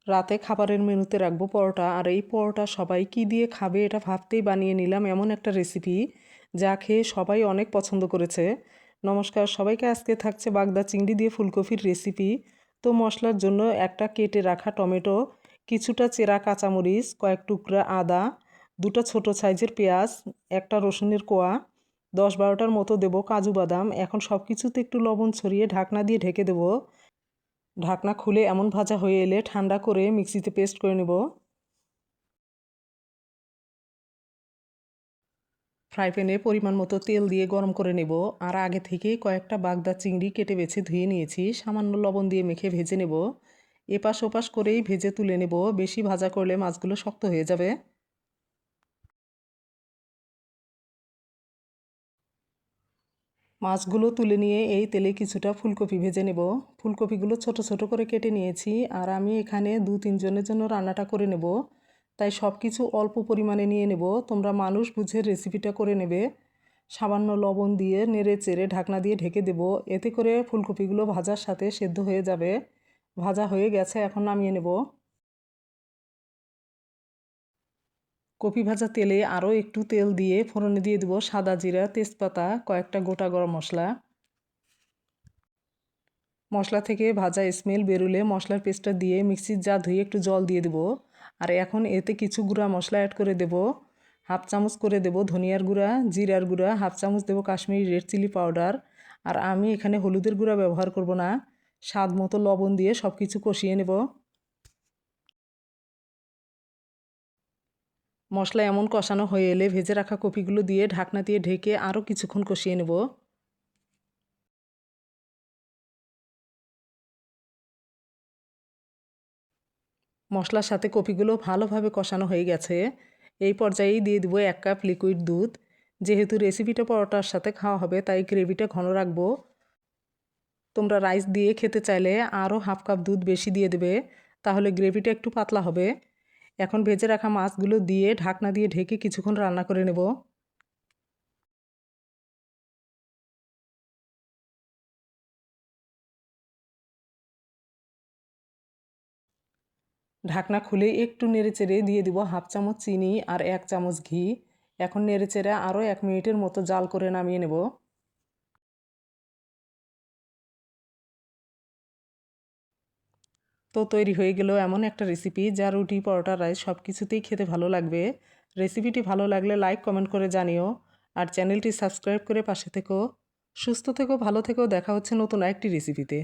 রাতে খাবারের মেনুতে রাখবো পরোটা, আর এই পরোটা সবাই কি দিয়ে খাবে এটা ভাবতেই বানিয়ে নিলাম এমন একটা রেসিপি যা খেয়ে সবাই অনেক পছন্দ করেছে। নমস্কার সবাইকে, আজকে থাকছে বাগদা চিংড়ি দিয়ে ফুলকপির রেসিপি। তো মশলার জন্য একটা কেটে রাখা টমেটো, কিছুটা চেরা কাঁচামরিচ, কয়েক টুকরা আদা, দুটো ছোট সাইজের পেঁয়াজ, একটা রসুনের কোয়া, 10-12টার মতো দেবো কাজু বাদাম। এখন সব কিছুতে একটু লবণ ছড়িয়ে ঢাকনা দিয়ে ঢেকে দেবো। ঢাকনা খুলে এমন ভাজা হয়ে এলে ঠান্ডা করে মিক্সিতে পেস্ট করে নেব। ফ্রাই প্যানে পরিমাণ মতো তেল দিয়ে গরম করে নেব। আর আগে থেকেই কয়েকটা বাগদা চিংড়ি কেটে বেছে ধুয়ে নিয়েছি, সামান্য লবণ দিয়ে মেখে ভেজে নেব। এপাশ ওপাশ করেই ভেজে তুলে নেব, বেশি ভাজা করলে মাছগুলো শক্ত হয়ে যাবে। মাছগুলো তুলে নিয়ে এই তেলে কিছুটা ফুলকপি ভেজে নেব। ফুলকপিগুলো ছোট ছোট করে কেটে নিয়েছি, আর আমি এখানে 2-3 জনের জন্য রান্নাটা করে নেব, তাই সব কিছু অল্প পরিমাণে নিয়ে নেব। তোমরা মানুষ বুঝে রেসিপিটা করে নেবে। সামান্য লবণ দিয়ে নেড়ে চেড়ে ঢাকনা দিয়ে ঢেকে দেব, এতে করে ফুলকপিগুলো ভাজার সাথে সেদ্ধ হয়ে যাবে। ভাজা হয়ে গেছে, এখন নামিয়ে নেব। কপি ভাজা তেলে আরও একটু তেল দিয়ে ফোড়নে দিয়ে দেবো সাদা জিরা, তেজপাতা, কয়েকটা গোটা গরম মশলা। মশলা থেকে ভাজা স্মেল বেরোলে মশলার পেস্টটা দিয়ে মিক্সির জার ধুয়ে একটু জল দিয়ে দেবো। আর এখন এতে কিছু গুঁড়া মশলা অ্যাড করে দেবো। 1/2 চামচ করে দেবো ধনিয়ার গুঁড়া, জিরার গুঁড়া, 1/2 চামচ দেবো কাশ্মীরি রেড চিলি পাউডার। আর আমি এখানে হলুদের গুঁড়া ব্যবহার করব না। স্বাদ মতো লবণ দিয়ে সব কিছু কষিয়ে নেব। মশলা এমন কষানো হয়ে এলে ভেজে রাখা কপিগুলো দিয়ে ঢাকনা দিয়ে ঢেকে আরও কিছুক্ষণ কষিয়ে নেব। মশলার সাথে কপিগুলো ভালোভাবে কষানো হয়ে গেছে। এই পর্যায়েই দিয়ে দেবো 1 কাপ লিকুইড দুধ। যেহেতু রেসিপিটা পরোটার সাথে খাওয়া হবে তাই গ্রেভিটা ঘন রাখবো। তোমরা রাইস দিয়ে খেতে চাইলে আরও 1/2 কাপ দুধ বেশি দিয়ে দেবে, তাহলে গ্রেভিটা একটু পাতলা হবে। এখন ভেজে রাখা মাছগুলো দিয়ে ঢাকনা দিয়ে ঢেকে কিছুক্ষণ রান্না করে নেব। ঢাকনা খুলে একটু নেড়েচেড়ে দিয়ে দিব 1/2 চামচ চিনি আর 1 চামচ ঘি। এখন নেড়েচেড়ে আরও 1 মিনিটের মতো জাল করে নামিয়ে নেব। তো তৈরি হয়ে গেল এমন একটা রেসিপি যা রুটি, পরোটা, রাইস সব কিছুতেই খেতে ভালো লাগবে। রেসিপিটি ভালো লাগলে লাইক কমেন্ট করে জানিও, আর চ্যানেলটি সাবস্ক্রাইব করে পাশে থেকো। সুস্থ থেকো, ভালো থেকো, দেখা হচ্ছে নতুন একটি রেসিপিতে।